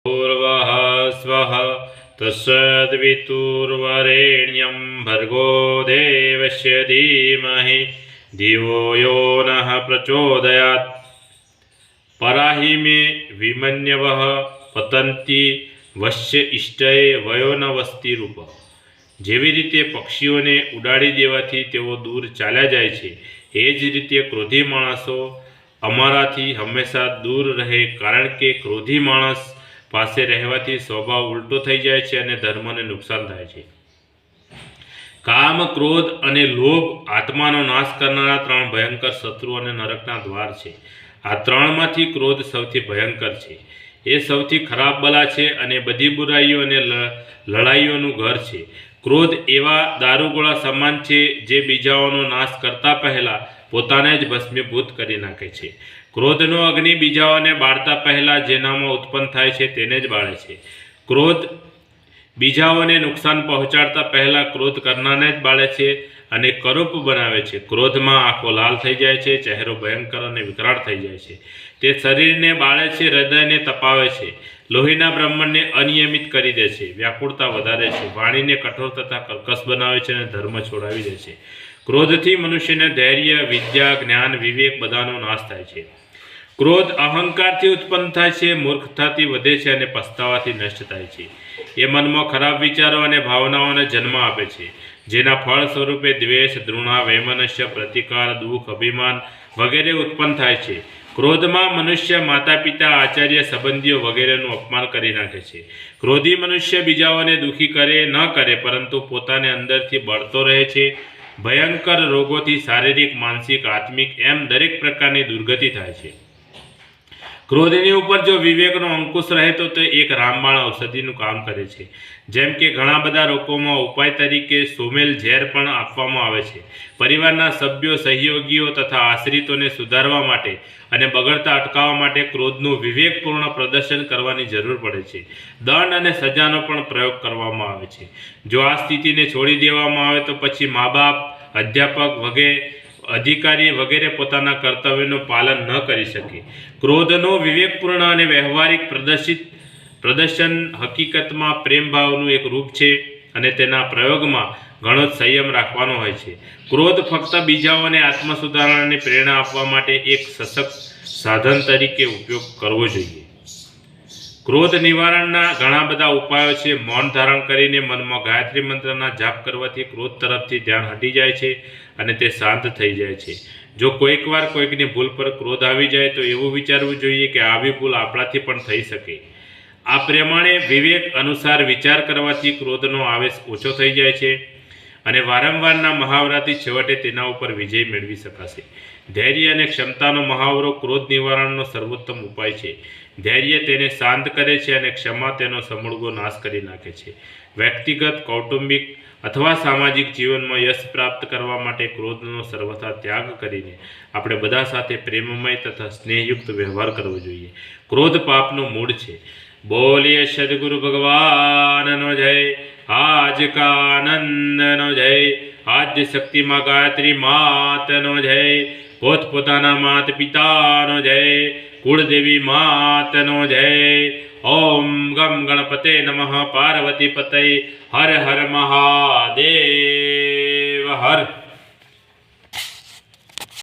पूर्वः स्वः तस्सद्वितुर्वरेण्यं भर्गो देवस्य धीमहि धियो यो नः प्रचोदयात्। पराहि मे विमन्यवः पतन्ति वश्य इष्टये वयो न वस्ति रूप। જેવી રીતે પક્ષીઓને ઉડાડી દેવાથી તેઓ દૂર ચાલ્યા જાય છે, એ જ રીતે ક્રોધી માણસો અમારાથી હંમેશા દૂર રહે, કારણ કે ક્રોધી માણસ પાસે રહેવાથી સ્વભાવ ઉલટો થઈ જાય છે અને ધર્મને નુકસાન થાય છે। કામ, ક્રોધ અને લોભ આત્માનો નાશ કરનારા ત્રણ ભયંકર શત્રુ અને નરકના દ્વાર છે। આ ત્રણમાંથી ક્રોધ સૌથી ભયંકર છે। એ સૌથી ખરાબ બલા છે અને બધી બુરાઈઓ અને લડાઈઓનું ઘર છે। ક્રોધ એવા દારૂગોળા સમાન છે જે બીજાઓનો નાશ કરતા પહેલા પોતાને જ ભસ્મીભૂત કરી નાખે છે। ક્રોધનો અગ્નિ બીજાઓને બાળતા પહેલા જેનામાં ઉત્પન્ન થાય છે તેને જ બાળે છે। ક્રોધ બીજાઓને નુકસાન પહોંચાડતા પહેલા ક્રોધ કરનારને જ બાળે છે અને કરૂપ બનાવે છે। ક્રોધમાં આંખો લાલ થઈ જાય છે, ચહેરો ભયંકર અને વિકરાળ થઈ જાય છે। તે શરીરને બાળે છે, હૃદયને તપાવે છે, લોહીના બ્રહ્માંડને અનિયમિત કરી દે છે, વ્યાકુળતા વધારે છે, વાણીને કઠોર તથા કર્કશ બનાવે છે અને ધર્મ છોડાવી દે છે। ક્રોધથી મનુષ્યને ધૈર્ય, વિદ્યા, જ્ઞાન, વિવેક બધાનો નાશ થાય છે। ક્રોધ અહંકારથી ઉત્પન્ન થાય છે, મૂર્ખતાથી વધે છે અને પસ્તાવાથી નષ્ટ થાય છે। એ મનમાં ખરાબ વિચારો અને ભાવનાઓને જન્મ આપે છે, જેના ફળ સ્વરૂપે દ્વેષ, ઘૃણા, વૈમનસ્ય, પ્રતિકાર, દુઃખ, અભિમાન વગેરે ઉત્પન્ન થાય છે। ક્રોધમાં મનુષ્ય માતા પિતા, આચાર્ય, સંબંધીઓ વગેરેનું અપમાન કરી નાખે છે। ક્રોધી મનુષ્ય બીજાઓને દુઃખી કરે ન કરે, પરંતુ પોતાને અંદરથી બળતો રહે છે। ભયંકર રોગોથી શારીરિક, માનસિક, આત્મિક એમ દરેક પ્રકારની દુર્ગતિ થાય છે। ક્રોધની ઉપર જો વિવેકનો અંકુશ રહે તો તે એક રામબાણ ઔષધિનું કામ કરે છે। જેમ કે ઘણા બધા રોગોમાં ઉપાય તરીકે સોમેલ ઝેર પણ આપવામાં આવે છે। પરિવારના સભ્યો, સહયોગીઓ તથા આશ્રિતોને સુધારવા માટે અને બગડતા અટકાવવા માટે ક્રોધનું વિવેકપૂર્ણ પ્રદર્શન કરવાની જરૂર પડે છે। દંડ અને સજાનો પણ પ્રયોગ કરવામાં આવે છે। જો આ સ્થિતિને છોડી દેવામાં આવે તો પછી મા બાપ, અધ્યાપક વગેરે અધિકારી વગેરે પોતાના કર્તવ્યનું પાલન ન કરી શકે। ક્રોધનો વિવેકપૂર્ણ અને વ્યવહારિક પ્રદર્શન હકીકતમાં પ્રેમ ભાવનું એક રૂપ છે અને તેના પ્રયોગમાં ઘણો જ સંયમ રાખવાનો હોય છે। ક્રોધ ફક્ત બીજાઓને આત્મસુધારણાની પ્રેરણા આપવા માટે એક સશક્ત સાધન તરીકે ઉપયોગ કરવો જોઈએ। ક્રોધ નિવારણના ઘણા બધા ઉપાયો છે। મૌન ધારણ કરીને મનમાં ગાયત્રી મંત્રના જાપ કરવાથી ક્રોધ તરફથી ધ્યાન હટી જાય છે અને તે શાંત થઈ જાય છે। જો કોઈકવાર કોઈકની ભૂલ પર ક્રોધ આવી જાય તો એવું વિચારવું જોઈએ કે આવી ભૂલ આપણાથી પણ થઈ શકે। આ પ્રમાણે વિવેક અનુસાર વિચાર કરવાથી ક્રોધનો આવેશ ઓછો થઈ જાય છે અને વારંવારના મહાવરાથી છેવટે તેના ઉપર વિજય મેળવી શકાશે। ધૈર્ય અને ક્ષમતાનો મહાવરો ક્રોધ નિવારણનો સર્વોત્તમ ઉપાય છે। ધૈર્ય તેને શાંત કરે છે અને ક્ષમા તેનો સમૂળગો નાશ કરી નાખે છે। વ્યક્તિગત, કૌટુંબિક અથવા સામાજિક જીવનમાં યશ પ્રાપ્ત કરવા માટે ક્રોધનો સર્વથા ત્યાગ કરીને આપણે બધા સાથે પ્રેમમય તથા સ્નેહયુક્ત વ્યવહાર કરવો જોઈએ। ક્રોધ પાપનું મૂળ છે। બોલીએ સદગુરુ ભગવાનનો જય, આજ કા આનંદનો જય, આદ્ય શક્તિમાં ગાયત્રી માતનો જય, પોતપોતાના માત પિતાનો જય, કુળદેવી માતનો જય। ઓમ ગમ ગણપતે નમઃ, પાર્વતી પતય, હર હર મહાદેવ હર।